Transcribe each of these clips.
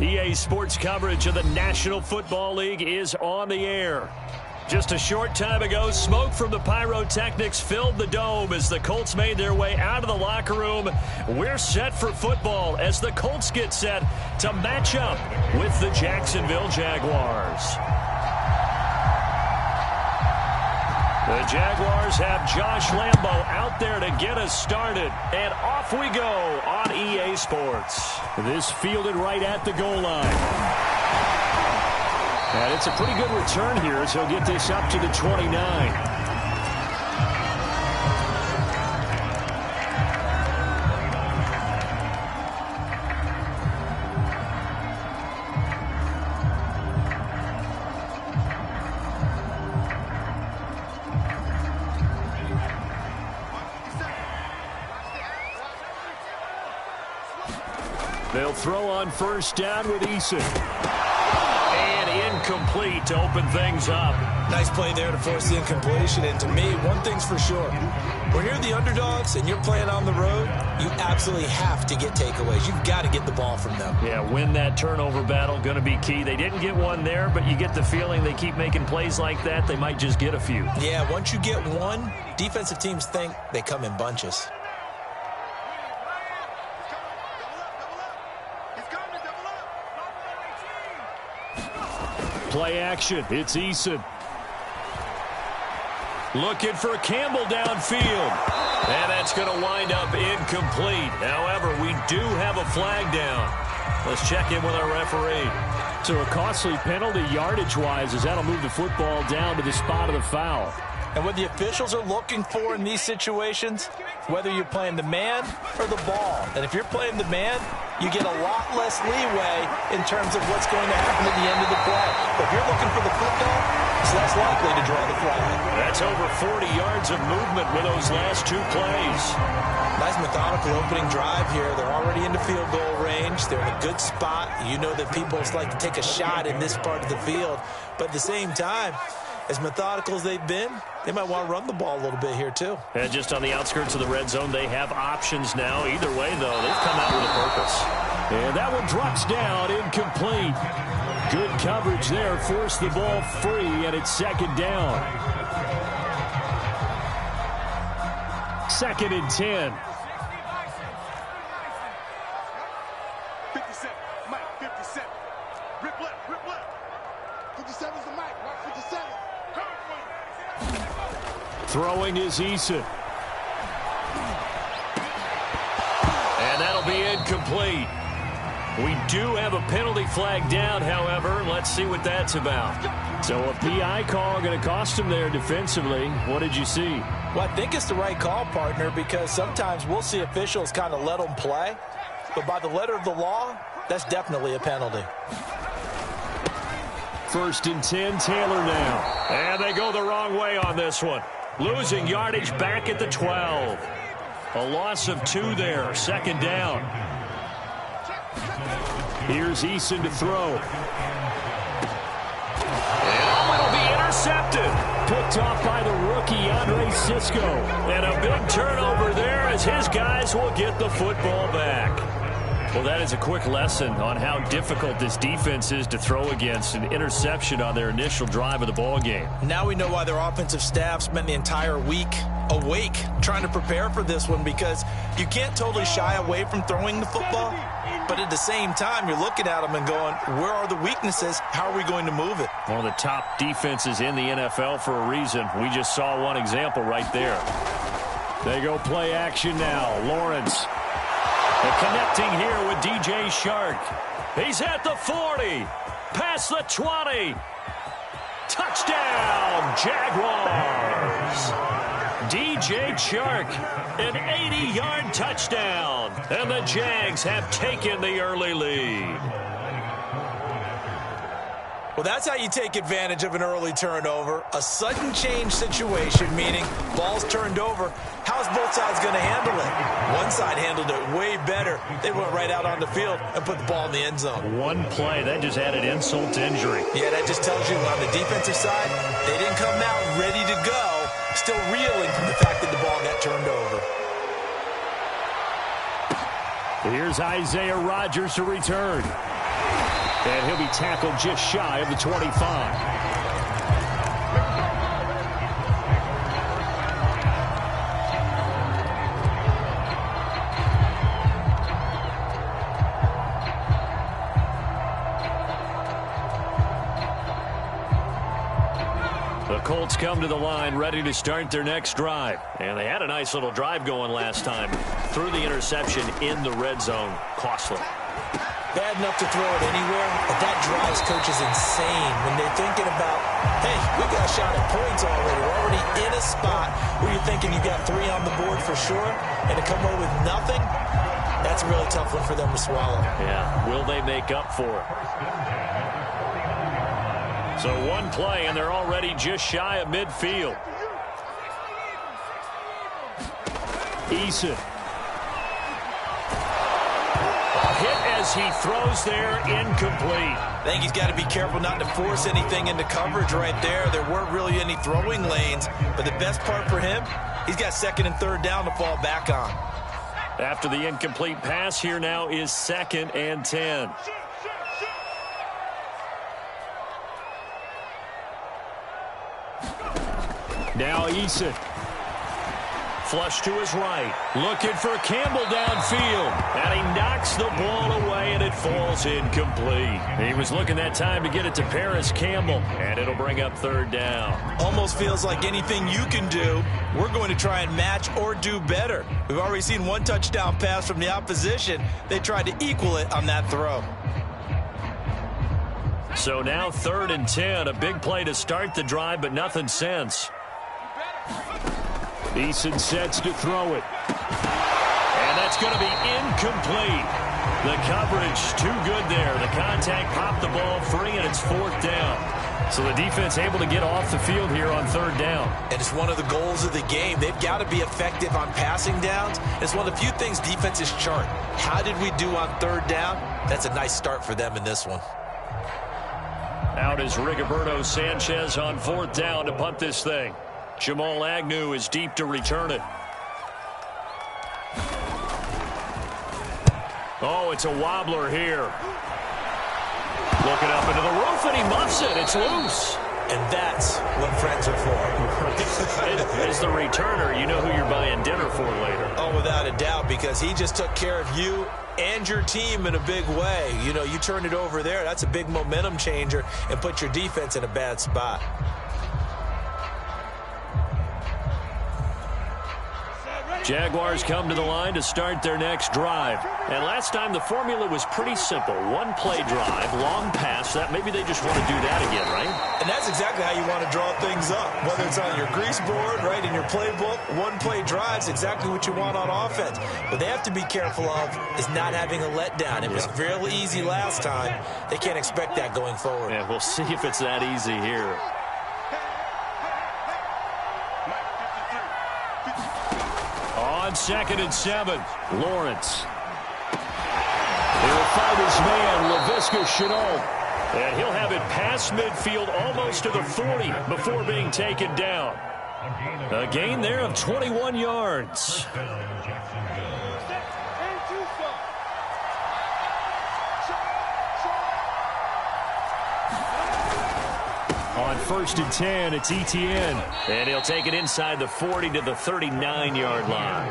EA Sports coverage of the National Football League is on the air. Just a short time ago, smoke from the pyrotechnics filled the dome as the Colts made their way out of the locker room. We're set for football as the Colts get set to match up with the Jacksonville Jaguars. The Jaguars have Josh Lambo out there to get us started. And off we go on EA Sports. This fielded right at the goal line. And it's a pretty good return here as he'll get this up to the 29. They'll throw on first down with Eason. And incomplete to open things up. Nice play there to force the incompletion. And to me, one thing's for sure. When you're the underdogs and you're playing on the road, you absolutely have to get takeaways. You've got to get the ball from them. Yeah, win that turnover battle, going to be key. They didn't get one there, but you get the feeling they keep making plays like that, they might just get a few. Yeah, once you get one, defensive teams think they come in bunches. Play action. It's Eason. Looking for Campbell downfield. And that's going to wind up incomplete. However, we do have a flag down. Let's check in with our referee. So a costly penalty yardage-wise as that'll move the football down to the spot of the foul. And what the officials are looking for in these situations, whether you're playing the man or the ball. And if you're playing the man, you get a lot less leeway in terms of what's going to happen at the end of the play. But if you're looking for the football, it's less likely to draw the flag. That's over 40 yards of movement with those last two plays. Nice methodical opening drive here. They're already into field goal range. They're in a good spot. You know that people like to take a shot in this part of the field. But at the same time, as methodical as they've been, they might want to run the ball a little bit here too. And just on the outskirts of the red zone, they have options now. Either way, though, they've come out with a purpose. And that one drops down, incomplete. Good coverage there, forced the ball free, and it's second down. 2nd and 10. 57, Mike, 57. Rip left, rip left. 57's the Mike, right? 57. Throwing is Eason. And that'll be incomplete. We do have a penalty flag down, however. Let's see what that's about. So a PI call going to cost him there defensively. What did you see? Well, I think it's the right call, partner, because sometimes we'll see officials kind of let them play. But by the letter of the law, that's definitely a penalty. 1st and 10, Taylor now. And they go the wrong way on this one. Losing yardage back at the 12. A loss of 2 there, 2nd down. Here's Eason to throw. And it'll be intercepted. Picked off by the rookie, Andre Cisco. And a big turnover there as his guys will get the football back. Well, that is a quick lesson on how difficult this defense is to throw against. An interception on their initial drive of the ball game. Now we know why their offensive staff spent the entire week awake trying to prepare for this one, because you can't totally shy away from throwing the football. But at the same time, you're looking at them and going, where are the weaknesses? How are we going to move it? One of the top defenses in the NFL for a reason. We just saw one example right there. They go play action now. Lawrence. And connecting here with DJ Shark. He's at the 40. Past the 20. Touchdown, Jaguars. DJ Shark, an 80-yard touchdown. And the Jags have taken the early lead. Well, that's how you take advantage of an early turnover. A sudden change situation, meaning ball's turned over. How How's both sides going to handle it? One side handled it way better. They went right out on the field and put the ball in the end zone. One play, that just added insult to injury. Yeah, that just tells you on the defensive side, they didn't come out ready to go, still reeling from the fact that the ball got turned over. Here's Isaiah Rodgers to return. And he'll be tackled just shy of the 25. The Colts come to the line ready to start their next drive. And they had a nice little drive going last time. Threw the interception in the red zone. Costly. Bad enough to throw it anywhere, but that drives coaches insane when they're thinking about, hey, we got a shot at points already. We're already in a spot where you're thinking you got 3 on the board for sure, and to come away with nothing, that's a really tough one for them to swallow. Yeah, will they make up for it? So one play, and they're already just shy of midfield. Eason. Hit as he throws there, incomplete. I think he's got to be careful not to force anything into coverage right there. There weren't really any throwing lanes, but the best part for him, he's got 2nd and 3rd down to fall back on. After the incomplete pass, here now is 2nd and 10. Now Eason. Flush to his right. Looking for Campbell downfield. And he knocks the ball away, and it falls incomplete. He was looking that time to get it to Paris Campbell, and it'll bring up 3rd down. Almost feels like anything you can do, we're going to try and match or do better. We've already seen 1 touchdown pass from the opposition. They tried to equal it on that throw. So now 3rd and 10. A big play to start the drive, but nothing since. Eason sets to throw it. And that's going to be incomplete. The coverage too good there. The contact popped the ball free, and it's 4th down. So the defense able to get off the field here on 3rd down. And it's one of the goals of the game. They've got to be effective on passing downs. It's one of the few things defenses chart. How did we do on 3rd down? That's a nice start for them in this one. Out is Rigoberto Sanchez on 4th down to punt this thing. Jamal Agnew is deep to return it. Oh, it's a wobbler here. Looking up into the roof, and he muffs it. It's loose. And that's what friends are for. As the returner, you know who you're buying dinner for later. Oh, without a doubt, because he just took care of you and your team in a big way. You know, you turn it over there, that's a big momentum changer and put your defense in a bad spot. Jaguars come to the line to start their next drive. And last time the formula was pretty simple. 1 play drive, long pass. That maybe they just want to do that again, right? And that's exactly how you want to draw things up. Whether it's on your grease board, right, in your playbook, 1 play drive's exactly what you want on offense. What they have to be careful of is not having a letdown. It was real easy last time. They can't expect that going forward. Yeah, we'll see if it's that easy here. On 2nd and 7, Lawrence. He'll find his man, Laviska Shenault. And he'll have it past midfield almost to the 40 before being taken down. A gain there of 21 yards. On 1st and 10, it's Etienne. And he'll take it inside the 40 to the 39-yard line.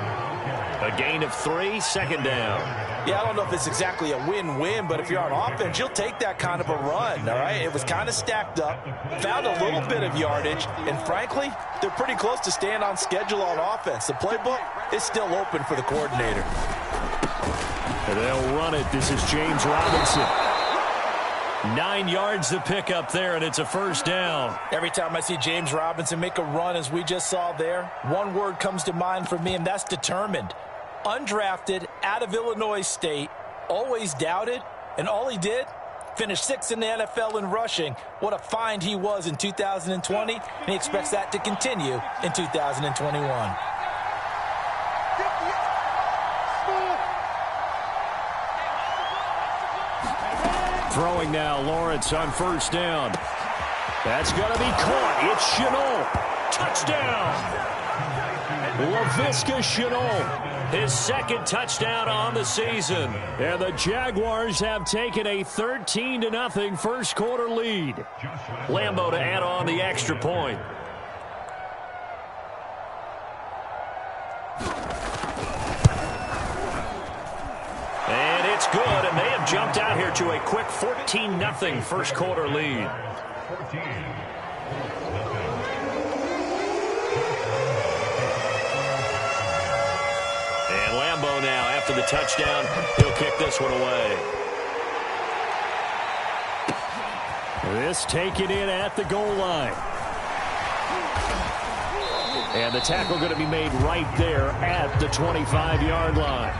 A gain of 3, 2nd down. Yeah, I don't know if it's exactly a win-win, but if you're on offense, you'll take that kind of a run, all right? It was kind of stacked up, found a little bit of yardage, and frankly, they're pretty close to staying on schedule on offense. The playbook is still open for the coordinator. And they'll run it. This is James Robinson. 9 yards to pick up there, and it's a 1st down. Every time I see James Robinson make a run, as we just saw there, one word comes to mind for me, and that's determined. Undrafted, out of Illinois State, always doubted, and all he did, finished 6th in the NFL in rushing. What a find he was in 2020, and he expects that to continue in 2021. Throwing now, Lawrence on first down. That's going to be caught. It's Chenault. Touchdown. Laviska Chenault, his second touchdown on the season. And the Jaguars have taken a 13-0 first quarter lead. Lambeau to add on the extra point. And it's good, and they have jumped out here to a quick 14-0 first quarter lead. And Lambeau now, after the touchdown, he'll kick this one away. This taken in at the goal line. And the tackle going to be made right there at the 25-yard line.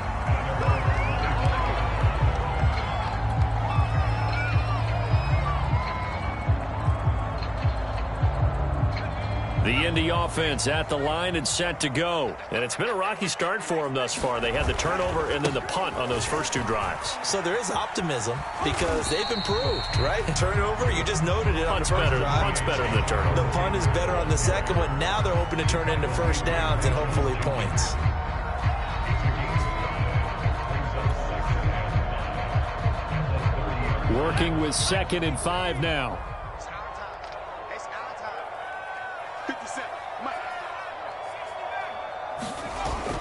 The Indy offense at the line and set to go. And it's been a rocky start for them thus far. They had the turnover and then the punt on those first two drives. So there is optimism because they've improved, right? Turnover, you just noted it on the first drive. Punt's better than the turnover. The punt is better on the second one. Now they're hoping to turn into first downs and hopefully points. Working with 2nd and 5 now.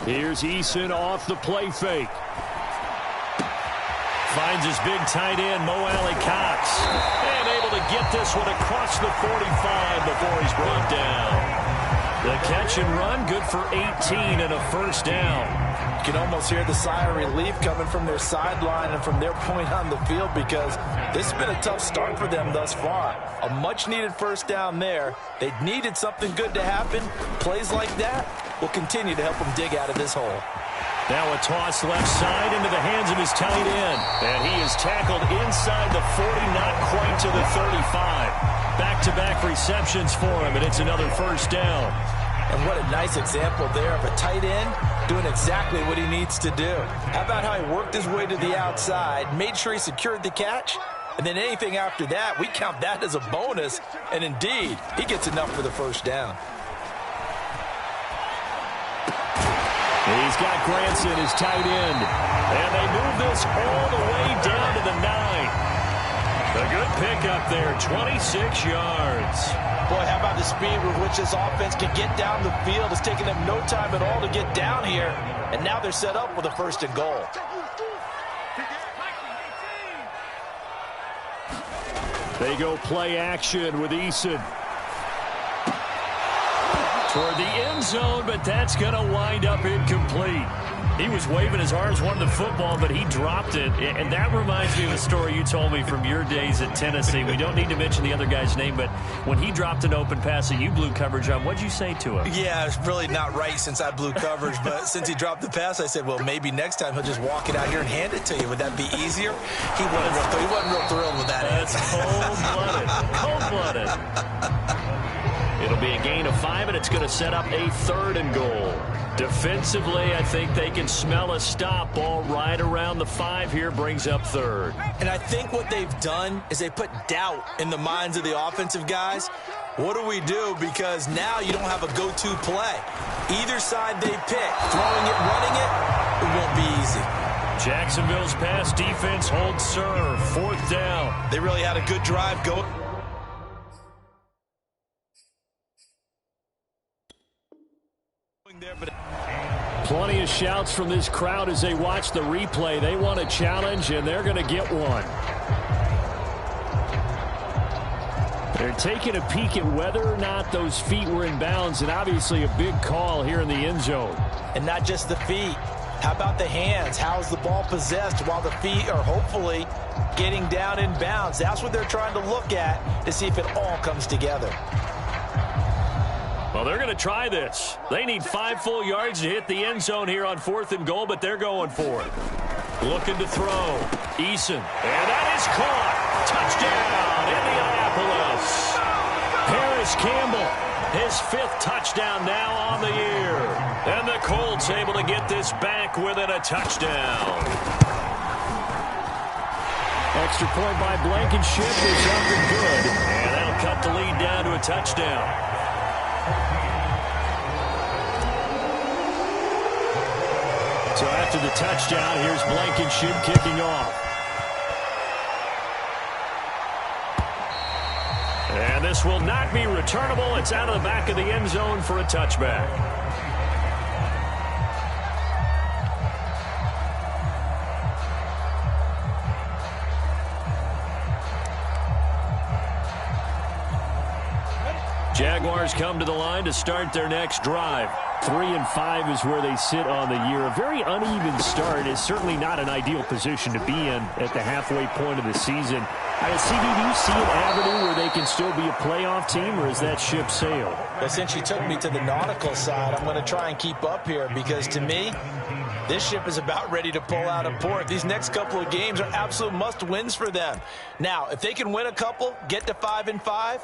Here's Eason off the play fake. Finds his big tight end, Mo Alley-Cox. And able to get this one across the 45 before he's brought down. The catch and run, good for 18 and a first down. You can almost hear the sigh of relief coming from their sideline and from their point on the field because this has been a tough start for them thus far. A much-needed first down there. They needed something good to happen. Plays like that will continue to help them dig out of this hole. Now a toss left side into the hands of his tight end. And he is tackled inside the 40, not quite to the 35. Back-to-back receptions for him, and it's another first down. And what a nice example there of a tight end doing exactly what he needs to do. How about how he worked his way to the outside, made sure he secured the catch, and then anything after that, we count that as a bonus. And indeed, he gets enough for the first down. He's got Granson, his tight end. And they move this all the way down to the 9. A good pickup there, 26 yards. Boy, how about the speed with which this offense can get down the field? It's taken them no time at all to get down here. And now they're set up with a 1st and goal. They go play action with Eason. Toward the end zone, but that's going to wind up incomplete. He was waving his arms, wanted the football, but he dropped it. And that reminds me of a story you told me from your days at Tennessee. We don't need to mention the other guy's name, but when he dropped an open pass that you blew coverage on, what'd you say to him? Yeah, it's really not right since I blew coverage, but since he dropped the pass, I said, well, maybe next time he'll just walk it out here and hand it to you. Would that be easier? He wasn't real thrilled with that. That's cold-blooded. Cold-blooded. It'll be a gain of 5, and it's going to set up a 3rd and goal. Defensively, I think they can smell a stop. Ball right around the 5 here, brings up 3rd. And I think what they've done is they put doubt in the minds of the offensive guys. What do we do? Because now you don't have a go-to play. Either side they pick, throwing it, running it won't be easy. Jacksonville's pass defense holds serve. 4th down. They really had a good drive going. Plenty of shouts from this crowd as they watch the replay. They want a challenge, and they're going to get one. They're taking a peek at whether or not those feet were in bounds, and obviously a big call here in the end zone. And not just the feet. How about the hands? How's the ball possessed while the feet are hopefully getting down in bounds? That's what they're trying to look at to see if it all comes together. Well, they're going to try this. They need 5 full yards to hit the end zone here on 4th and goal, but they're going for it. Looking to throw. Eason. And that is caught. Touchdown, Indianapolis. Harris Campbell, his 5th touchdown now on the year. And the Colts able to get this back within a touchdown. Extra point by Blankenship is up and good. And that'll cut the lead down to a touchdown. So after the touchdown, here's Blankenship kicking off. And this will not be returnable. It's out of the back of the end zone for a touchback. Jaguars come to the line to start their next drive. 3-5 is where they sit on the year. A very uneven start is certainly not an ideal position to be in at the halfway point of the season. CD, do you see an avenue where they can still be a playoff team, or is that ship sailed? Well, since you took me to the nautical side, I'm going to try and keep up here because, to me, this ship is about ready to pull out of port. These next couple of games are absolute must-wins for them. Now, if they can win a couple, get to 5-5,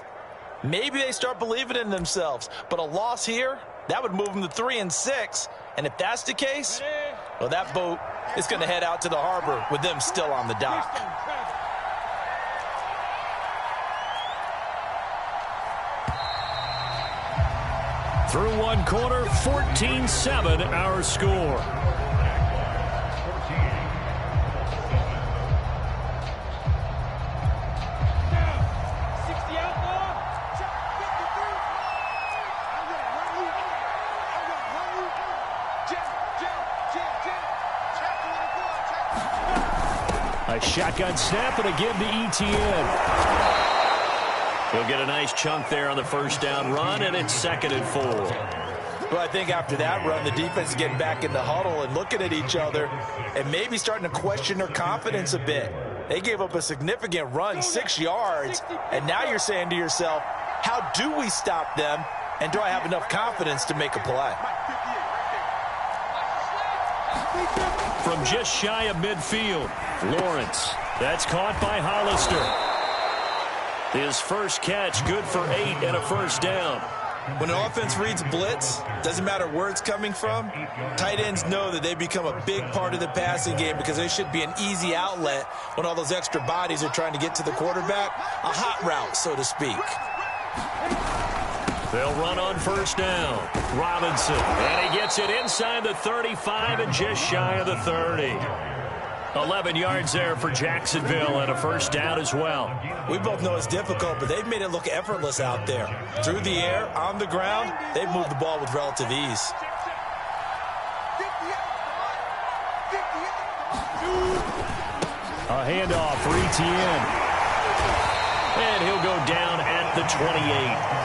maybe they start believing in themselves. But a loss here, that would move them to 3-6. And if that's the case, well, that boat is going to head out to the harbor with them still on the dock. Through one quarter, 14-7 our score. A shotgun snap and a give to ETN. He'll get a nice chunk there on the first down run, and it's 2nd and 4. Well, I think after that run, the defense is getting back in the huddle and looking at each other and maybe starting to question their confidence a bit. They gave up a significant run, 6 yards, and now you're saying to yourself, how do we stop them, and do I have enough confidence to make a play? From just shy of midfield, Lawrence. That's caught by Hollister. His first catch, good for 8 and a first down. When an offense reads blitz, doesn't matter where it's coming from, tight ends know that they become a big part of the passing game because they should be an easy outlet when all those extra bodies are trying to get to the quarterback. A hot route, so to speak. They'll run on first down. Robinson, and he gets it inside the 35 and just shy of the 30. 11 yards there for Jacksonville and a first down as well. We both know it's difficult, but they've made it look effortless out there. Through the air, on the ground, they've moved the ball with relative ease. A handoff for ETN. And he'll go down at the 28.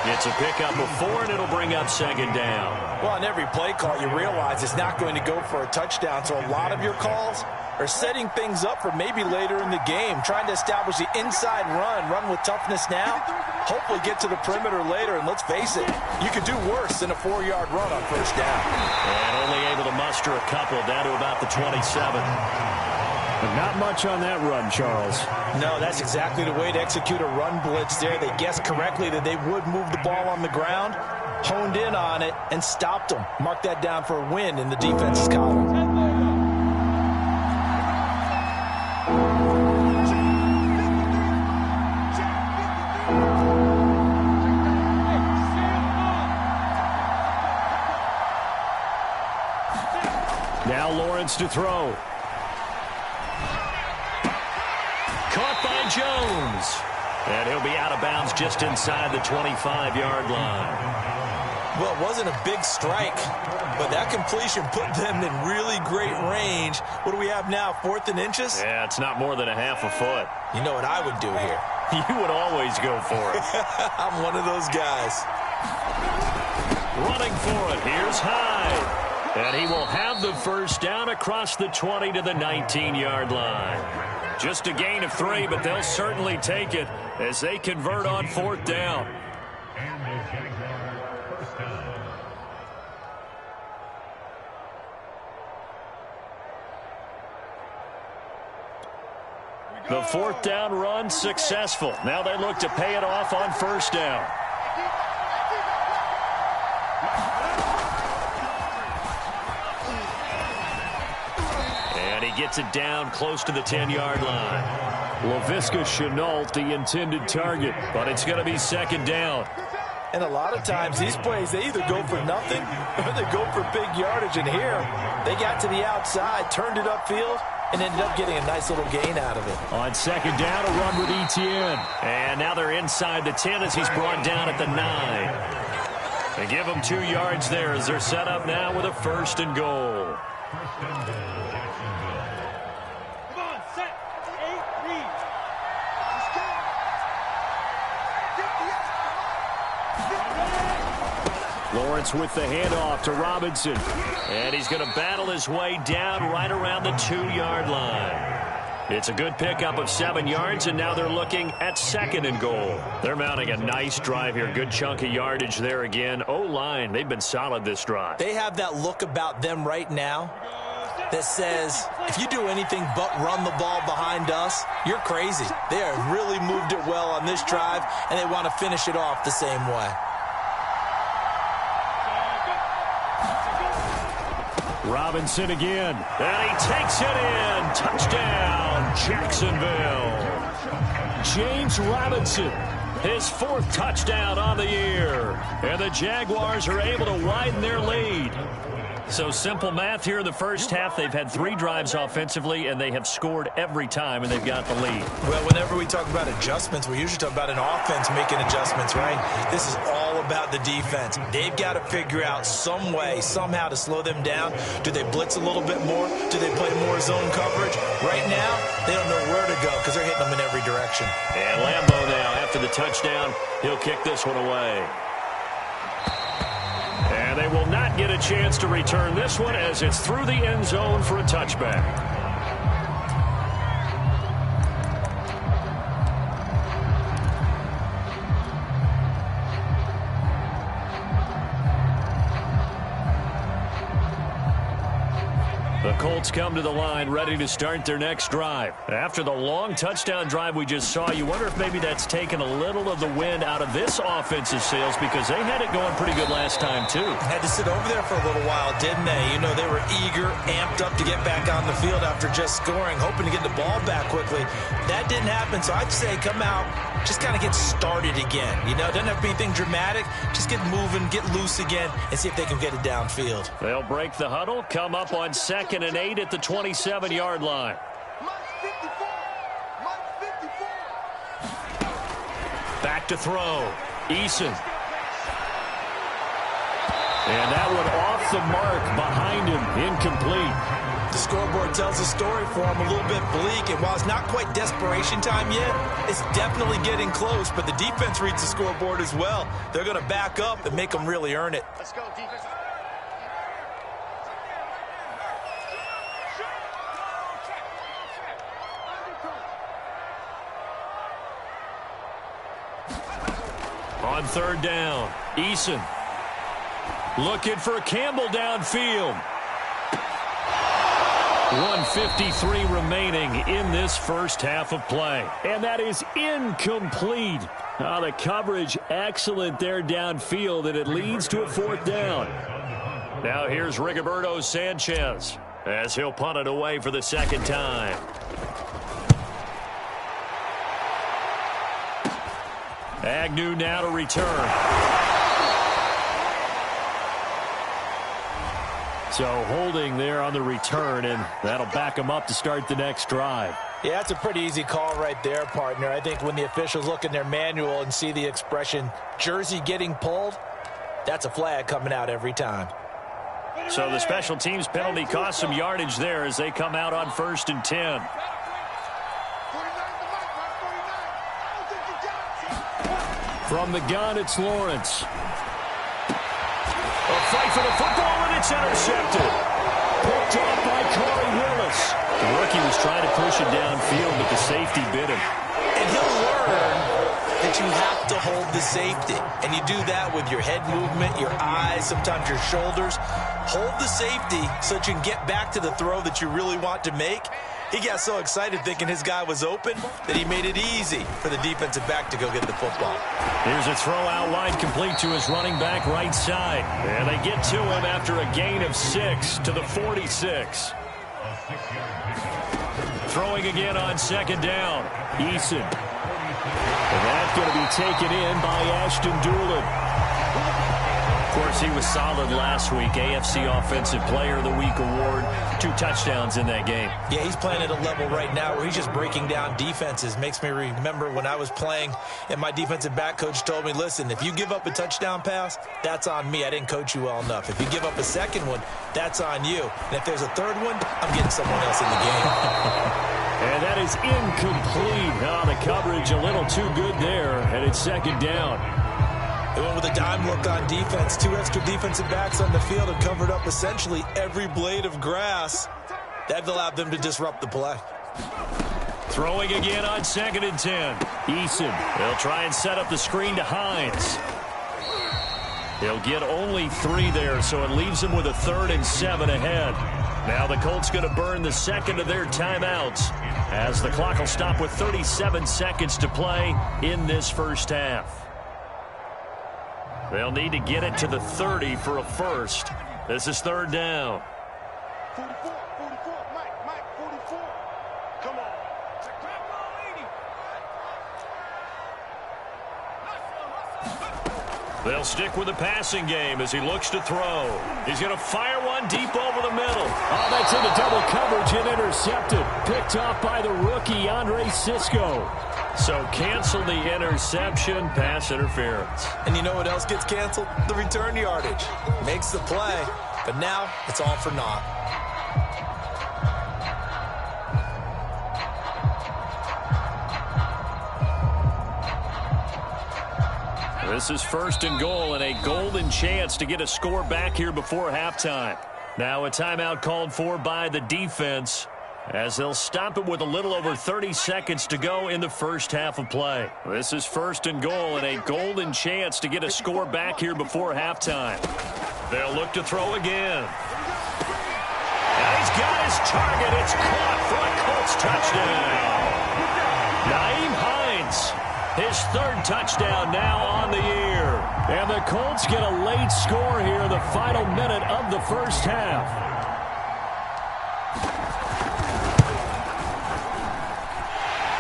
It's a pickup of 4, and it'll bring up 2nd down. Well, on every play call, you realize it's not going to go for a touchdown, so a lot of your calls are setting things up for maybe later in the game, trying to establish the inside run with toughness now, hopefully get to the perimeter later, and let's face it, you could do worse than a 4-yard run on first down. And only able to muster a couple down to about the 27. But not much on that run, Charles. No, that's exactly the way to execute a run blitz there. They guessed correctly that they would move the ball on the ground, honed in on it, and stopped them. Mark that down for a win in the defense's column. Now Lawrence to throw. Caught by Jones. And he'll be out of bounds just inside the 25-yard line. Well, it wasn't a big strike, but that completion put them in really great range. What do we have now, 4th and inches? Yeah, it's not more than a half a foot. You know what I would do here? You would always go for it. I'm one of those guys. Running for it. Here's Hyde. And he will have the first down across the 20 to the 19-yard line. Just a gain of 3, but they'll certainly take it as they convert on 4th down. The 4th down run successful. Now they look to pay it off on first down. gets it down close to the 10-yard line. Laviska Shenault, the intended target, but it's going to be second down. And a lot of times these plays, they either go for nothing or they go for big yardage. And here, they got to the outside, turned it upfield, and ended up getting a nice little gain out of it. On second down, a run with Etienne. And now they're inside the 10 as he's brought down at the 9. They give him 2 yards there as they're set up now with a 1st and goal. Lawrence with the handoff to Robinson. And he's going to battle his way down right around the 2-yard line. It's a good pickup of 7 yards, and now they're looking at 2nd and goal. They're mounting a nice drive here. Good chunk of yardage there again. O-line, they've been solid this drive. They have that look about them right now that says, if you do anything but run the ball behind us, you're crazy. They have really moved it well on this drive, and they want to finish it off the same way. Robinson again, and he takes it in. Touchdown, Jacksonville. James Robinson, his 4th touchdown on the year. And the Jaguars are able to widen their lead. So simple math here in the first half. They've had 3 drives offensively, and they have scored every time, and they've got the lead. Well, whenever we talk about adjustments, we usually talk about an offense making adjustments, right? This is all about the defense. They've got to figure out some way, somehow to slow them down. Do they blitz a little bit more? Do they play more zone coverage? Right now, they don't know where to go because they're hitting them in every direction. And Lambeau now, after the touchdown, he'll kick this one away. And they will not get a chance to return this one as it's through the end zone for a touchback. The Colts come to the line ready to start their next drive. After the long touchdown drive we just saw, you wonder if maybe that's taken a little of the wind out of this offensive sails because they had it going pretty good last time too. Had to sit over there for a little while, didn't they? You know, they were eager, amped up to get back on the field after just scoring, hoping to get the ball back quickly. That didn't happen, so I'd say come out, just kind of get started again. You know, doesn't have to be anything dramatic. Just get moving, get loose again, and see if they can get it downfield. They'll break the huddle, come up on 2nd and 8 at the 27-yard line. Back to throw. Eason. And that one off the mark behind him, incomplete. The scoreboard tells a story for him, a little bit bleak, and while it's not quite desperation time yet, it's definitely getting close, but the defense reads the scoreboard as well. They're going to back up and make them really earn it. Let's go, defense. On 3rd down, Eason looking for Campbell downfield. 1:53 remaining in this first half of play. And that is incomplete. The coverage excellent there downfield, and it leads to a 4th down. Now here's Rigoberto Sanchez as he'll punt it away for the 2nd time. Agnew now to return. So holding there on the return, and that'll back him up to start the next drive. Yeah, that's a pretty easy call right there, partner. I think when the officials look in their manual and see the expression, jersey getting pulled, that's a flag coming out every time. So the special teams penalty cost some yardage there as they come out on 1st and 10. From the gun, it's Lawrence. A fight for the football, and it's intercepted. Picked off by Corey Willis. The rookie was trying to push it downfield, but the safety bit him. And he'll learn that you have to hold the safety. And you do that with your head movement, your eyes, sometimes your shoulders. Hold the safety so that you can get back to the throw that you really want to make. He got so excited thinking his guy was open that he made it easy for the defensive back to go get the football. Here's a throw out wide, complete to his running back right side. And they get to him after a gain of 6 to the 46. Throwing again on second down. Eason. And that's going to be taken in by Ashton Doolin. Of course, he was solid last week. AFC Offensive Player of the Week award. 2 touchdowns in that game. Yeah, he's playing at a level right now where he's just breaking down defenses. Makes me remember when I was playing and my defensive back coach told me, listen, if you give up a touchdown pass, that's on me. I didn't coach you well enough. If you give up a second one, that's on you. And if there's a third one, I'm getting someone else in the game. And that is incomplete. The coverage a little too good there, and it's second down. They went with a dime look on defense. 2 extra defensive backs on the field and covered up essentially every blade of grass. That allowed them to disrupt the play. Throwing again on 2nd and 10. Eason. They'll try and set up the screen to Hines. He'll get only 3 there, so it leaves him with a 3rd and 7 ahead. Now the Colts going to burn the second of their timeouts as the clock will stop with 37 seconds to play in this first half. They'll need to get it to the 30 for a first. This is 3rd down. 44, Mike, 44. Come on. They'll stick with the passing game as he looks to throw. He's going to fire one deep over the middle. Oh, that's into double coverage and intercepted. Picked off by the rookie, Andre Sisco. So cancel the interception, pass interference. And you know what else gets canceled? The return yardage. Makes the play, but now it's all for naught. This is 1st and goal and a golden chance to get a score back here before halftime. Now a timeout called for by the defense as they'll stop it with a little over 30 seconds to go in the first half of play. This is 1st and goal and a golden chance to get a score back here before halftime. They'll look to throw again. And he's got his target. It's caught for a Colts touchdown. Nyheim Hines, his 3rd touchdown now on the year. And the Colts get a late score here in the final minute of the first half.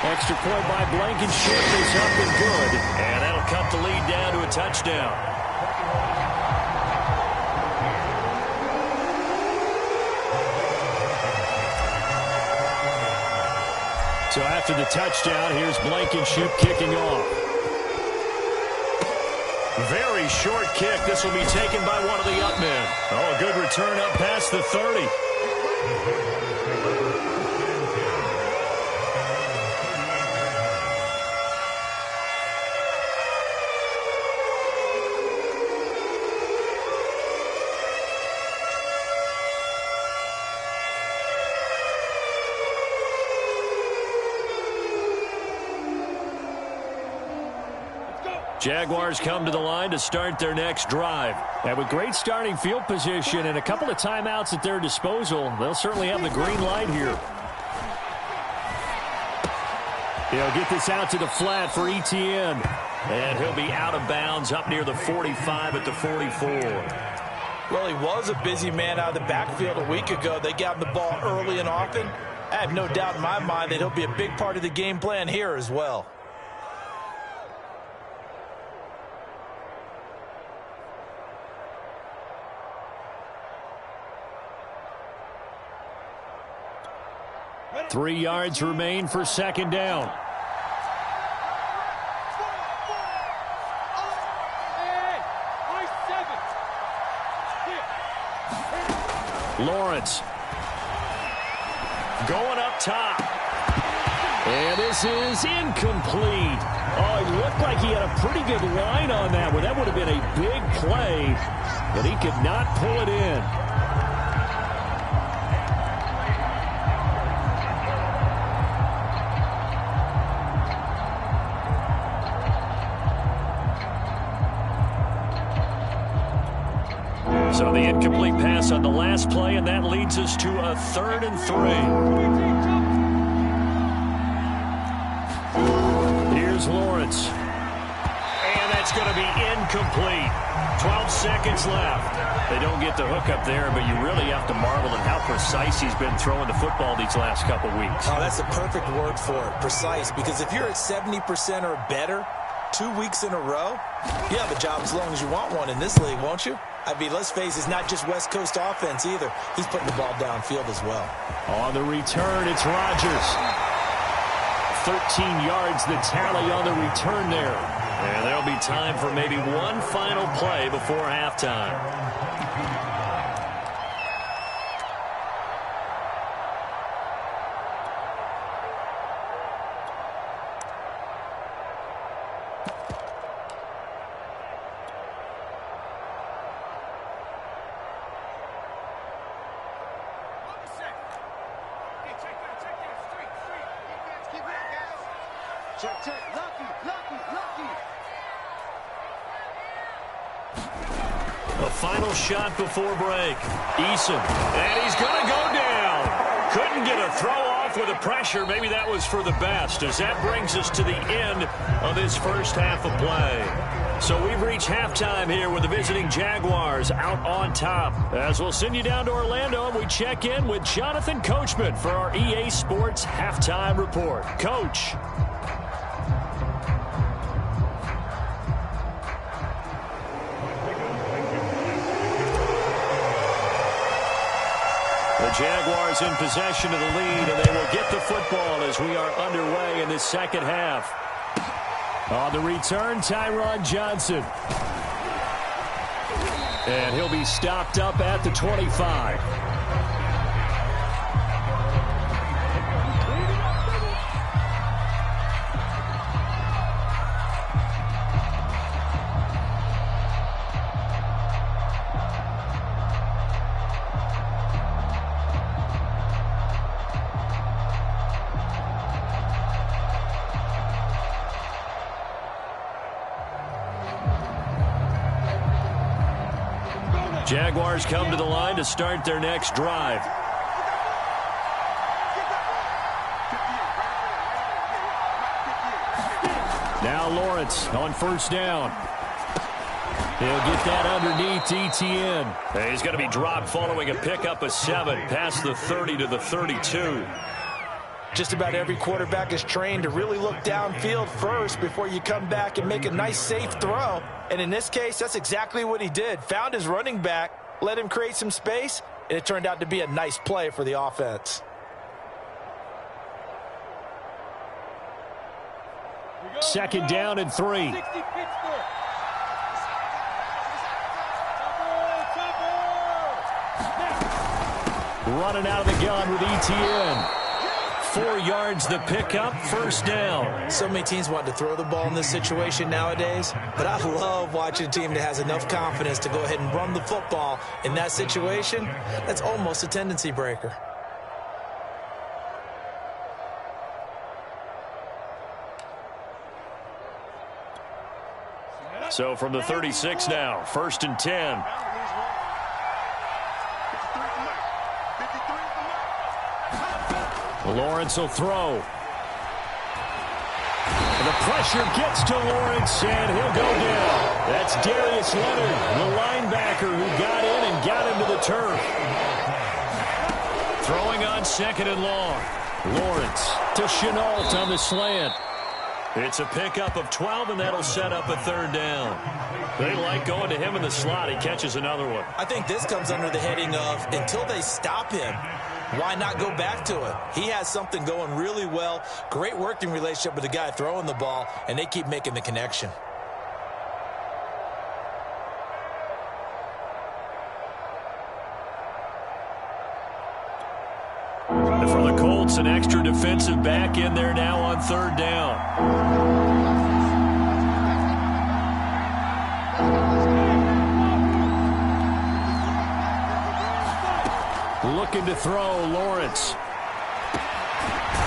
Extra point by Blankenship is up and good. And that'll cut the lead down to a touchdown. So after the touchdown, here's Blankenship kicking off. Very short kick. This will be taken by one of the up men. Oh, a good return up past the 30. Jaguars come to the line to start their next drive. And with great starting field position and a couple of timeouts at their disposal, they'll certainly have the green light here. He'll get this out to the flat for Etienne. And he'll be out of bounds up near the 45 at the 44. Well, he was a busy man out of the backfield a week ago. They got him the ball early and often. I have no doubt in my mind that he'll be a big part of the game plan here as well. Three yards remain for second down. Lawrence going up top. And this is incomplete. Oh, it looked like he had a pretty good line on that one. That would have been a big play, but he could not pull it in. So the incomplete pass on the last play, and that leads us to a 3rd and 3. Here's Lawrence. And that That's going to be incomplete. 12 seconds left. They don't get the hook up there, but you really have to marvel at how precise he's been throwing the football these last couple weeks. Oh, that's the perfect word for it, precise, because if you're at 70% or better 2 weeks in a row, you have a job as long as you want one in this league, won't you? I mean, let's face it, it's not just West Coast offense either. He's putting the ball downfield as well. On the return, it's Rodgers. 13 yards, the tally on the return there. And there'll be time for maybe one final play before halftime. A final shot before break. Eason, and he's going to go down. Couldn't get a throw off with the pressure. Maybe that was for the best, as that brings us to the end of this first half of play. So we've reached halftime here with the visiting Jaguars out on top. As we'll send you down to Orlando, and we check in with Jonathan Coachman for our EA Sports Halftime Report. Coach. The Jaguars in possession of the lead, and they will get the football as we are underway in this second half. On the return, Tyron Johnson. And he'll be stopped up at the 25. Jaguars come to the line to start their next drive. Now Lawrence on first down. He'll get that underneath ETN. He's going to be dropped following a pickup of 7 past the 30 to the 32. Just about every quarterback is trained to really look downfield first before you come back and make a nice, safe throw. And in this case, that's exactly what he did. Found his running back, let him create some space, and it turned out to be a nice play for the offense. Second down and 3. Running out of the gun with ETN. 4 yards the pickup, first down. So many teams want to throw the ball in this situation nowadays, but I love watching a team that has enough confidence to go ahead and run the football in that situation. That's almost a tendency breaker. So from the 36 now, first and 10. Lawrence will throw. And the pressure gets to Lawrence, and he'll go down. That's Darius Leonard, the linebacker who got in and got him to the turf. Throwing on second and long. Lawrence to Chenault on the slant. It's a pickup of 12, and that'll set up a third down. They like going to him in the slot. He catches another one. I think this comes under the heading of until they stop him, why not go back to it? He has something going really well. Great working relationship with the guy throwing the ball, and they keep making the connection. And for the Colts, an extra defensive back in there now on third down. Looking to throw, Lawrence.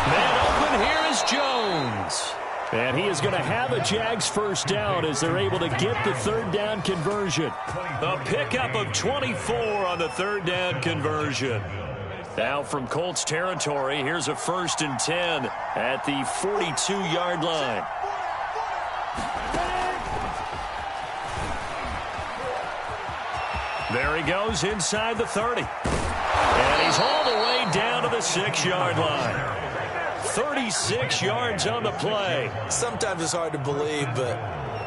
Man open, here is Jones. And he is going to have a Jags first down as they're able to get the third down conversion. A pickup of 24 on the third down conversion. Now from Colts territory, here's a first and 10 at the 42-yard line. There he goes inside the 30. And he's all the way down to the 6-yard line. 36 yards on the play. Sometimes it's hard to believe, but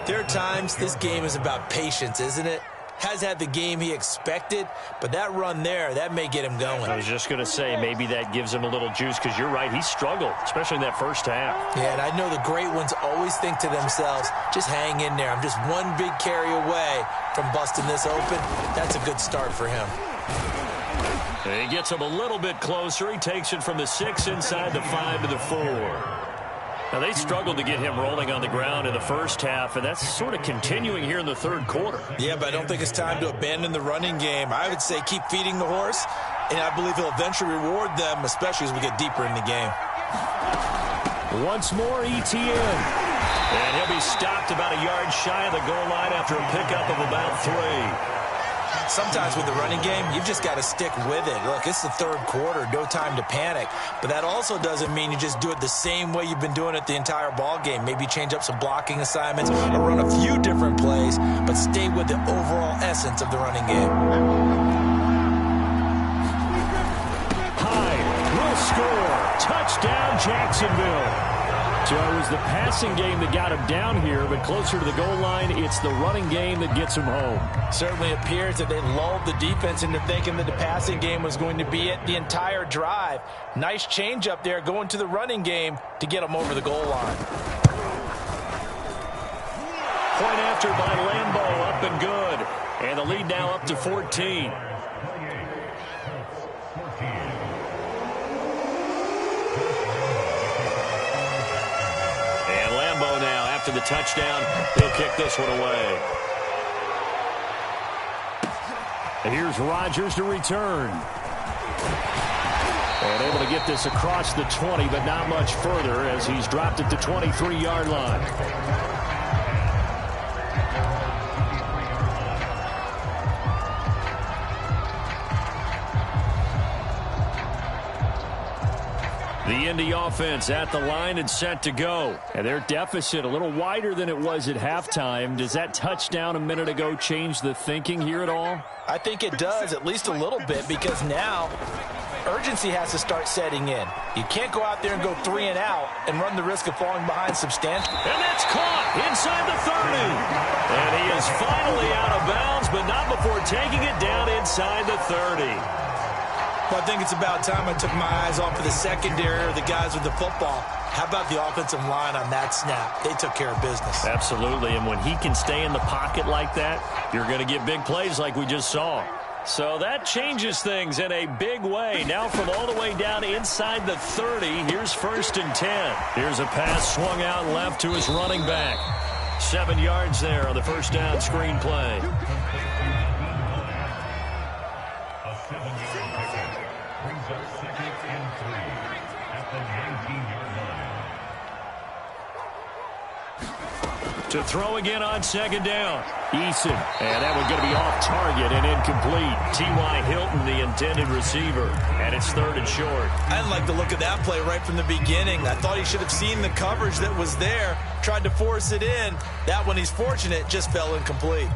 there are times this game is about patience, isn't it? Has had the game he expected, but that run there, that may get him going. I was just going to say, maybe that gives him a little juice, because you're right, he struggled, especially in that first half. Yeah, and I know the great ones always think to themselves, just hang in there. I'm just one big carry away from busting this open. That's a good start for him. He gets him a little bit closer. He takes it from the 6 inside the 5 to the 4. Now, they struggled to get him rolling on the ground in the first half, and that's sort of continuing here in the third quarter. Yeah, but I don't think it's time to abandon the running game. I would say keep feeding the horse, and I believe he'll eventually reward them, especially as we get deeper in the game. Once more, ETN. And he'll be stopped about a yard shy of the goal line after a pickup of about 3. Sometimes with the running game, you've just got to stick with it. Look, it's the third quarter, no time to panic. But that also doesn't mean you just do it the same way you've been doing it the entire ball game. Maybe change up some blocking assignments or run a few different plays, but stay with the overall essence of the running game. Hyde will score. Touchdown, Jacksonville. So it was the passing game that got him down here, but closer to the goal line, it's the running game that gets him home. Certainly appears that they lulled the defense into thinking that the passing game was going to be it the entire drive. Nice change up there going to the running game to get them over the goal line. Point after by Lambeau, up and good. And the lead now up to 14. Now, after the touchdown, he'll kick this one away. And here's Rodgers to return. And able to get this across the 20, but not much further as he's dropped at the 23-yard line. The Indy offense at the line and set to go. And their deficit a little wider than it was at halftime. Does that touchdown a minute ago change the thinking here at all? I think it does, at least a little bit, because now urgency has to start setting in. You can't go out there and go 3 and out and run the risk of falling behind substantially. And that's caught inside the 30. And he is finally out of bounds, but not before taking it down inside the 30. Well, I think it's about time I took my eyes off of the secondary or the guys with the football. How about the offensive line on that snap? They took care of business. Absolutely, and when he can stay in the pocket like that, you're going to get big plays like we just saw. So that changes things in a big way. Now from all the way down inside the 30, here's 1st and 10. Here's a pass swung out left to his running back. 7 yards there on the first down screen play. To throw again on 2nd down. Eason. And that one's going to be off target and incomplete. T.Y. Hilton, the intended receiver. And it's 3rd and short. I didn't like the look of that play right from the beginning. I thought he should have seen the coverage that was there. Tried to force it in. That one, he's fortunate, just fell incomplete.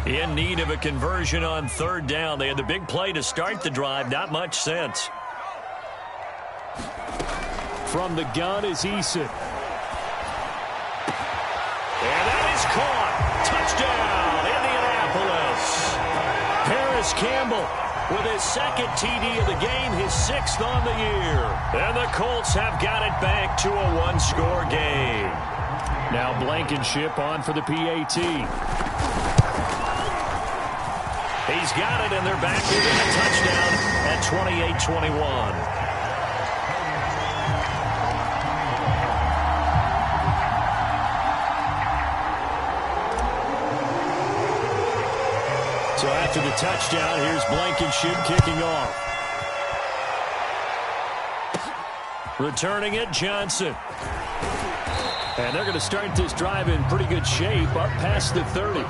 In need of a conversion on 3rd down. They had the big play to start the drive. Not much sense. From the gun is Eason. And that is caught. Touchdown, Indianapolis. Paris Campbell with his 2nd TD of the game, his 6th on the year. And the Colts have got it back to a 1-score game. Now Blankenship on for the PAT. He's got it, and they're back within a touchdown at 28-21. So after the touchdown, here's Blankenship kicking off. Returning it, Johnson. And they're going to start this drive in pretty good shape, up past the 30.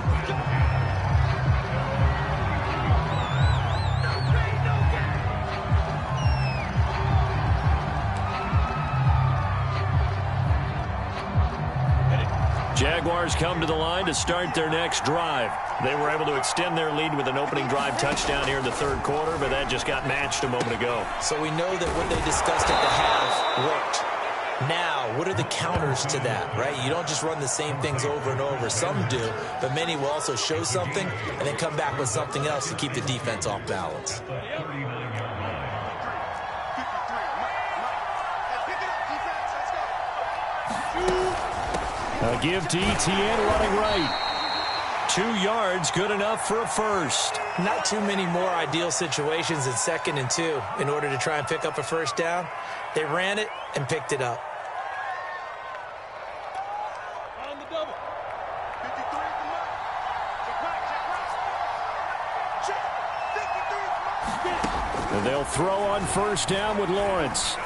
Jaguars come to the line to start their next drive. They were able to extend their lead with an opening drive touchdown here in the third quarter, but that just got matched a moment ago. So we know that what they discussed at the half worked. Now, what are the counters to that, right? You don't just run the same things over and over. Some do, but many will also show something and then come back with something else to keep the defense off balance. A give to Etienne running right. 2 yards, good enough for a first. Not too many more ideal situations in 2nd and 2 in order to try and pick up a first down. They ran it and picked it up. On the double. 53 from Mike. Check. 53 from Mike. And they'll throw on first down with Lawrence.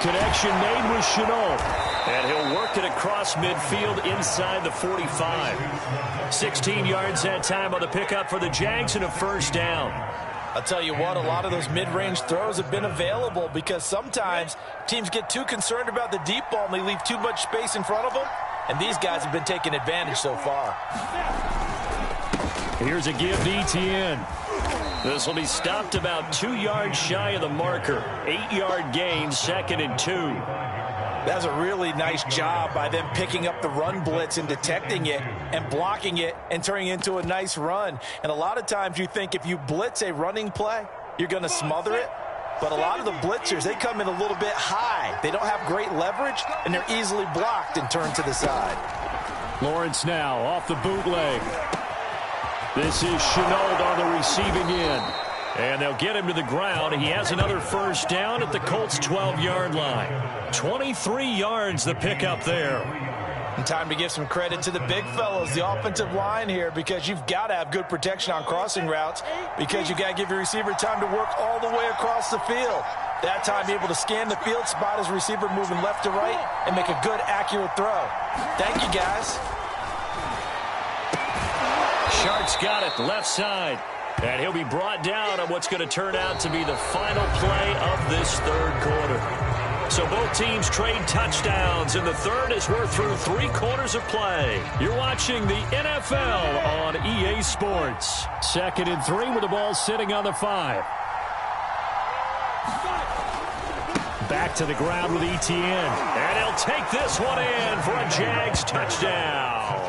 Connection made with Chenault. And he'll work it across midfield inside the 45. 16 yards that time on the pickup for the Jags and a first down. I'll tell you what, a lot of those mid-range throws have been available because sometimes teams get too concerned about the deep ball and they leave too much space in front of them. And these guys have been taking advantage so far. Here's a give to Etienne. This will be stopped about 2 yards shy of the marker. 8-yard gain, 2nd and 2. That's a really nice job by them picking up the run blitz and detecting it and blocking it and turning it into a nice run. And a lot of times you think if you blitz a running play, you're going to smother it. But a lot of the blitzers, they come in a little bit high. They don't have great leverage, and they're easily blocked and turned to the side. Lawrence now off the bootleg. This is Chenault on the receiving end. And they'll get him to the ground. He has another first down at the Colts' 12-yard line. 23 yards the pickup there. And time to give some credit to the big fellows, the offensive line here, because you've got to have good protection on crossing routes because you've got to give your receiver time to work all the way across the field. That time, be able to scan the field, spot his receiver moving left to right, and make a good, accurate throw. Thank you, guys. Shark's got it, left side. And he'll be brought down on what's going to turn out to be the final play of this third quarter. So both teams trade touchdowns in the third as we're through 3 quarters of play. You're watching the NFL on EA Sports. 2nd and 3 with the ball sitting on the 5. Back to the ground with Etienne. And he'll take this one in for a Jags touchdown.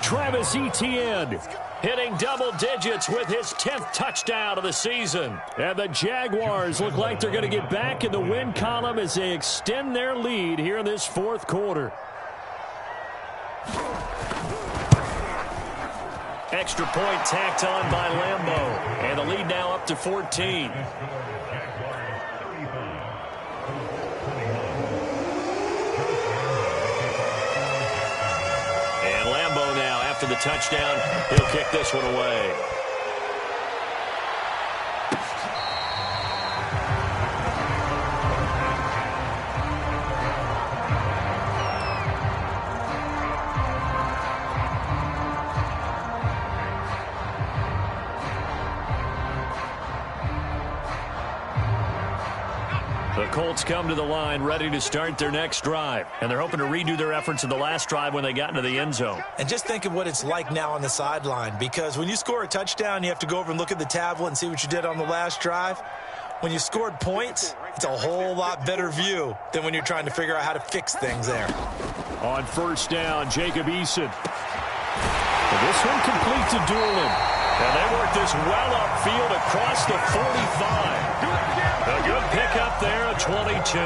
Travis Etienne hitting double digits with his 10th touchdown of the season. And the Jaguars look like they're going to get back in the win column as they extend their lead here in this fourth quarter. Extra point tacked on by Lambeau. And the lead now up to 14. After the touchdown, he'll kick this one away. The Colts come to the line ready to start their next drive. And they're hoping to redo their efforts in the last drive when they got into the end zone. And just think of what it's like now on the sideline, because when you score a touchdown, you have to go over and look at the tablet and see what you did on the last drive. When you scored points, it's a whole lot better view than when you're trying to figure out how to fix things there. On first down, Jacob Eason. And this one complete to Doolin. And they work this well upfield across the 45. A good pickup there at 22.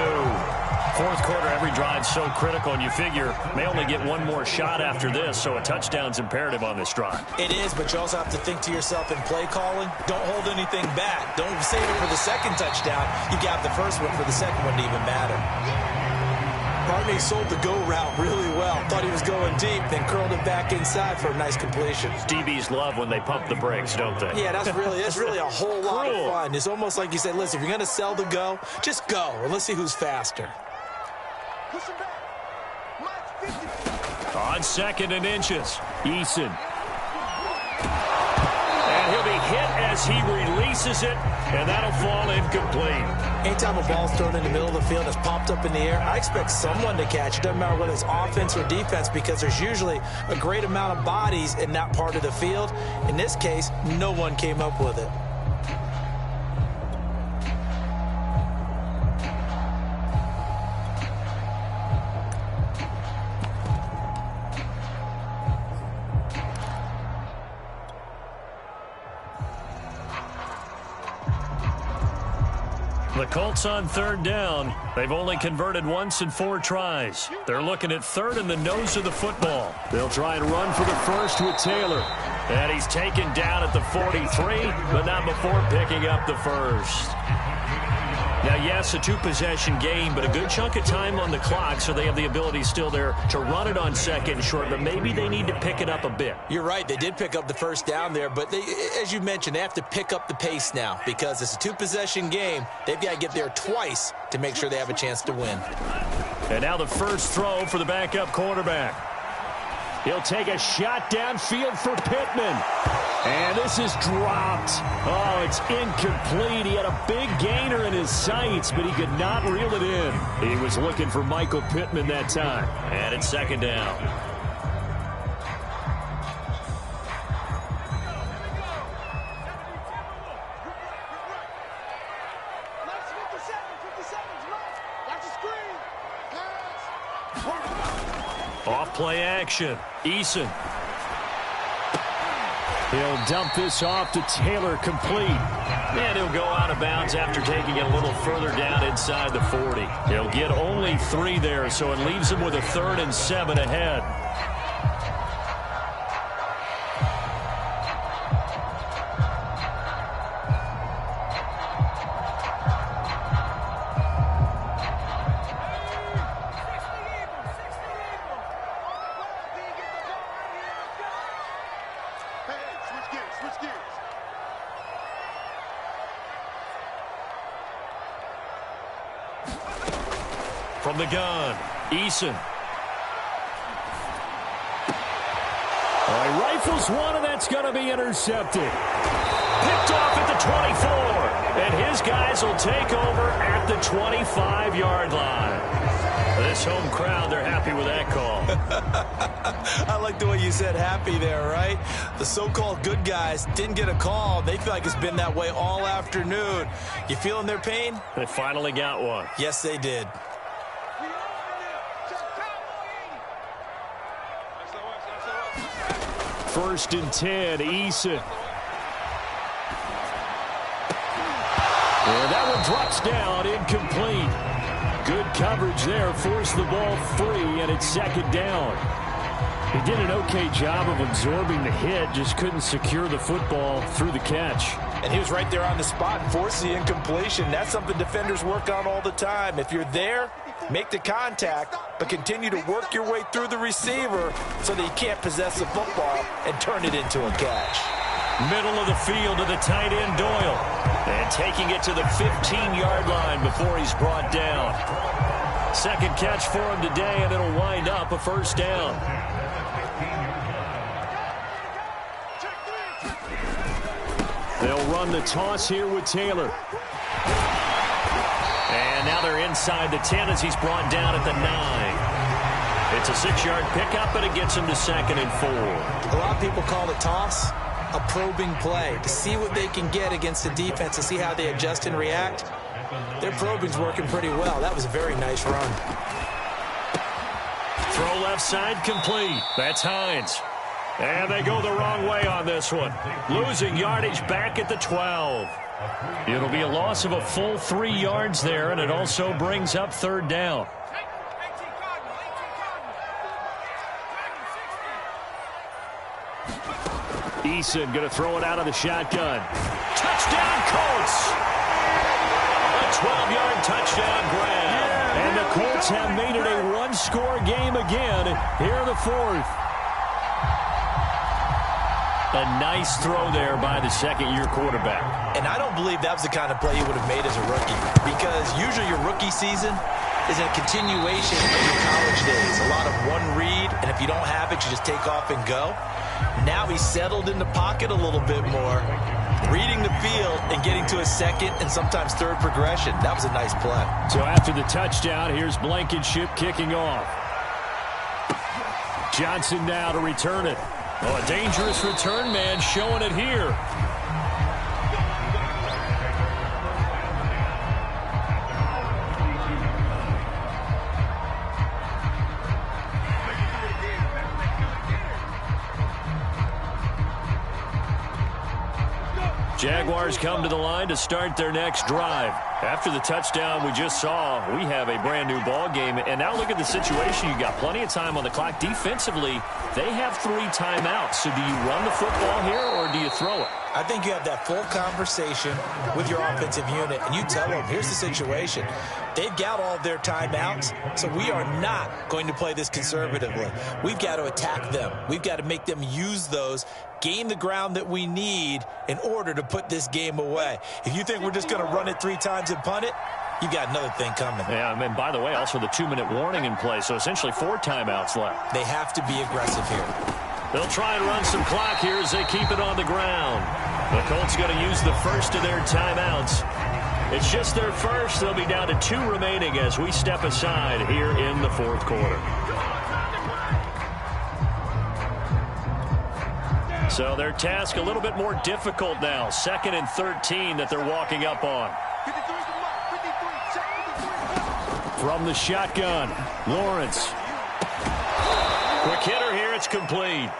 Fourth quarter, every drive so critical, and you figure may only get one more shot after this, so a touchdown's imperative on this drive. It is, but you also have to think to yourself in play calling, don't hold anything back. Don't save it for the second touchdown. You got the first one for the second one to even matter. Barney sold the go route really well. Thought he was going deep, then curled it back inside for a nice completion. DBs love when they pump the brakes, don't they? Yeah, that's really a whole lot of fun. It's almost like you said, listen, if you're going to sell the go, just go, and let's see who's faster. On 2nd and inches, Eason. And he'll be hit as as he releases it, and that'll fall incomplete. Anytime a ball's thrown in the middle of the field that's popped up in the air, I expect someone to catch it. Doesn't matter whether it's offense or defense, because there's usually a great amount of bodies in that part of the field. In this case, no one came up with it. The Colts on third down. They've only converted once in 4 tries. They're looking at third in the nose of the football. They'll try and run for the first with Taylor. And he's taken down at the 43, but not before picking up the first. Now, yes, a 2-possession game, but a good chunk of time on the clock, so they have the ability still there to run it on second and short, but maybe they need to pick it up a bit. You're right. They did pick up the first down there, but they, as you mentioned, they have to pick up the pace now because it's a 2-possession game. They've got to get there twice to make sure they have a chance to win. And now the first throw for the backup quarterback. He'll take a shot downfield for Pittman. And this is dropped. Oh, it's incomplete. He had a big gainer in his sights, but he could not reel it in. He was looking for Michael Pittman that time. And it's second down. Off play action. Eason. He'll dump this off to Taylor, complete. And he'll go out of bounds after taking it a little further down inside the 40. He'll get only 3 there, so it leaves him with a 3rd and 7 ahead. From the gun, Eason. He rifles one, and that's going to be intercepted. Picked off at the 24, and his guys will take over at the 25-yard line. This home crowd, they're happy with that call. I like the way you said happy there, right? The so-called good guys didn't get a call. They feel like it's been that way all afternoon. You feeling their pain? They finally got one. Yes, they did. First and 10, Eason. And that one drops down, incomplete. Good coverage there, forced the ball free, and it's second down. He did an okay job of absorbing the hit, just couldn't secure the football through the catch. And he was right there on the spot and forced the incompletion. That's something defenders work on all the time. If you're there, make the contact, but continue to work your way through the receiver so that you can't possess the football and turn it into a catch. Middle of the field to the tight end, Doyle. And taking it to the 15-yard line before he's brought down. Second catch for him today, and it'll wind up a first down. They'll run the toss here with Taylor. And now they're inside the 10 as he's brought down at the 9. It's a 6-yard pickup, and it gets him to 2nd and 4. A lot of people call the toss a probing play to see what they can get against the defense and see how they adjust and react. Their probing's working pretty well. That was a very nice run. Throw left side complete. That's Hines. And they go the wrong way on this one. Losing yardage back at the 12. It'll be a loss of a full 3 yards there, and it also brings up third down. Eason going to throw it out of the shotgun. Touchdown, Colts! A 12-yard touchdown grab. And the Colts have made it a one-score game again here in the 4th. A nice throw there by the second-year quarterback. And I don't believe that was the kind of play he would have made as a rookie, because usually your rookie season is a continuation of your college days. A lot of one read, and if you don't have it, you just take off and go. Now he's settled in the pocket a little bit more. reading the field and getting to a second and sometimes third progression. That was a nice play. So after the touchdown, here's Blankenship kicking off. Johnson now to return it. Oh, a dangerous return man showing it here. Jaguars come to the line to start their next drive. After the touchdown we just saw, we have a brand new ball game. And now look at the situation. You got plenty of time on the clock. Defensively, they have 3 timeouts. So do you run the football here or do you throw it? I think you have that full conversation with your offensive unit, and you tell them, here's the situation. They've got all of their timeouts, so we are not going to play this conservatively. We've got to attack them. We've got to make them use those, gain the ground that we need in order to put this game away. If you think we're just going to run it 3 times and punt it, you got another thing coming. Yeah, and by the way, also the 2-minute warning in play, so essentially 4 timeouts left. They have to be aggressive here. They'll try and run some clock here as they keep it on the ground. The Colts going to use the first of their timeouts. It's just their first. They'll be down to 2 remaining as we step aside here in the 4th quarter. So their task a little bit more difficult now. 2nd and 13 that they're walking up on. From the shotgun, Lawrence. Quick hitter here. It's complete.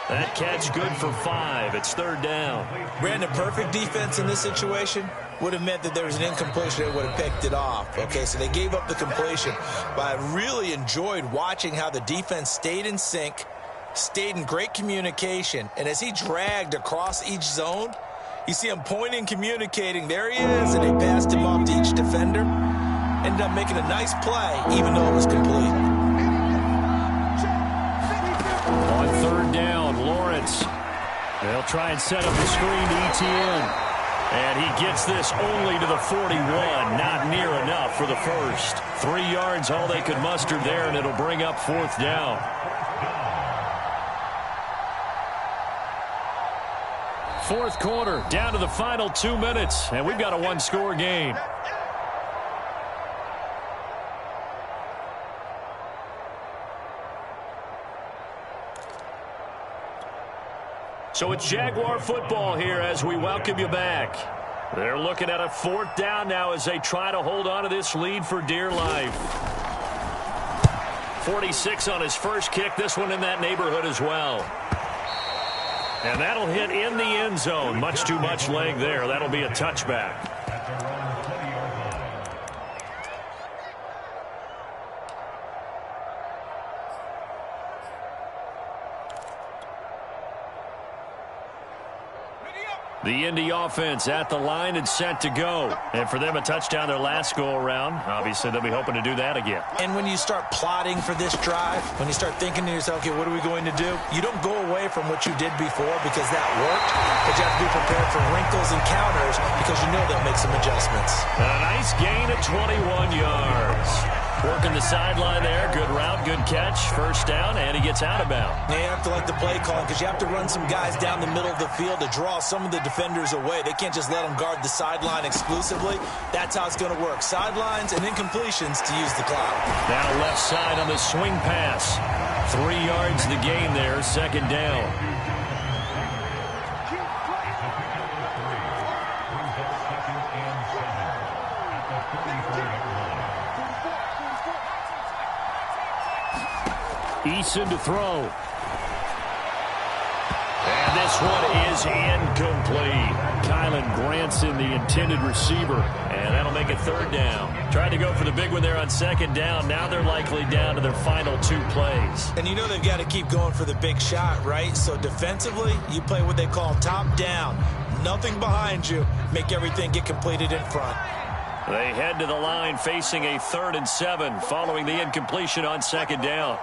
That catch good for 5. It's 3rd down. Brandon, perfect defense in this situation would have meant that there was an incompletion that would have picked it off. Okay, so they gave up the completion. But I really enjoyed watching how the defense stayed in sync, stayed in great communication, and as he dragged across each zone, you see him pointing, communicating. There he is, and they passed him off to each defender. Ended up making a nice play, even though it was complete. On 3rd down, Lawrence. They'll try and set up the screen to ETN. And he gets this only to the 41. Not near enough for the first. 3 yards, all they could muster there, and it'll bring up 4th down. 4th quarter, down to the final 2 minutes, and we've got a 1-score game. So it's Jaguar football here as we welcome you back. They're looking at a 4th down now as they try to hold on to this lead for dear life. 46 on his first kick, this one in that neighborhood as well. And that'll hit in the end zone. Much too much leg there. That'll be a touchback. The Indy offense at the line and set to go. And for them, a touchdown their last go-around. Obviously, they'll be hoping to do that again. And when you start plotting for this drive, when you start thinking to yourself, okay, what are we going to do? You don't go away from what you did before because that worked, but you have to be prepared for wrinkles and counters because you know they'll make some adjustments. A nice gain of 21 yards. Working the sideline there. Good route, good catch. 1st down, and he gets out of bounds. Now you have to like the play calling because you have to run some guys down the middle of the field to draw some of the defenders away. They can't just let them guard the sideline exclusively. That's how it's going to work. Sidelines and incompletions to use the clock. Now left side on the swing pass. 3 yards the gain there. 2nd down. Eason to throw. And this one is incomplete. Kylan Granson, the intended receiver. And that'll make it 3rd down. Tried to go for the big one there on 2nd down. Now they're likely down to their final 2 plays. And you know they've got to keep going for the big shot, right? So defensively, you play what they call top down. Nothing behind you. Make everything get completed in front. They head to the line facing a 3rd and 7 following the incompletion on 2nd down.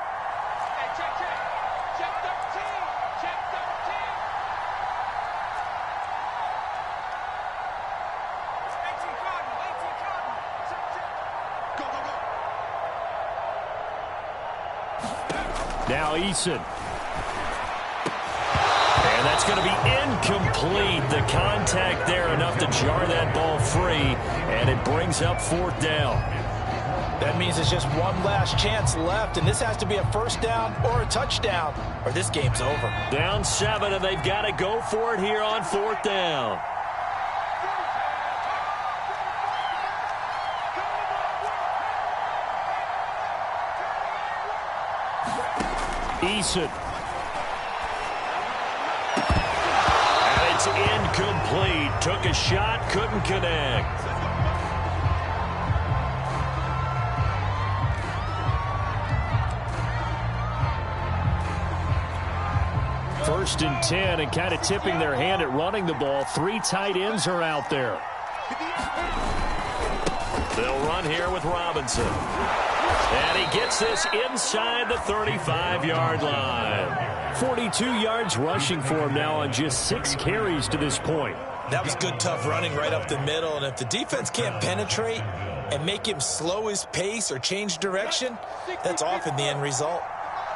Now Eason. And That's going to be incomplete. The contact there enough to jar that ball free, and it brings up 4th down. That means it's just one last chance left, and this has to be a first down or a touchdown, or this game's over. Down 7, and they've got to go for it here on 4th down. Eason. And it's incomplete. Took a shot, couldn't connect. First and 10, and kind of tipping their hand at running the ball. 3 tight ends are out there. They'll run here with Robinson. And he gets this inside the 35-yard line. 42 yards rushing for him now on just 6 carries to this point. That was good, tough running right up the middle. And if the defense can't penetrate and make him slow his pace or change direction, that's often the end result.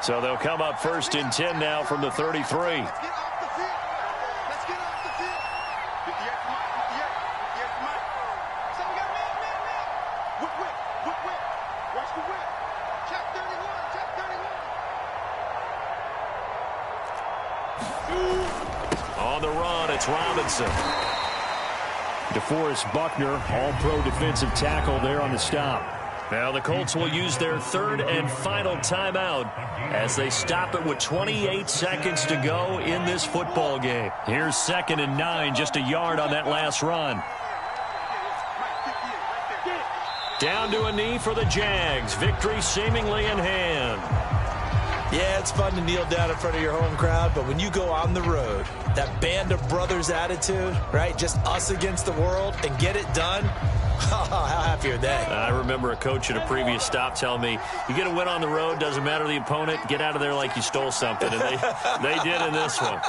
So they'll come up first and 10 now from the 33. On the run, it's Robinson. DeForest Buckner, all-pro defensive tackle there on the stop. Now the Colts will use their 3rd and final timeout as they stop it with 28 seconds to go in this football game. Here's 2nd and 9, just a yard on that last run. Down to a knee for the Jags. Victory seemingly in hand. Yeah, it's fun to kneel down in front of your home crowd, but when you go on the road, that band of brothers attitude, right, just us against the world, and get it done, how happy are they? I remember a coach at a previous stop telling me, you get a win on the road, doesn't matter the opponent, get out of there like you stole something, and they did in this one.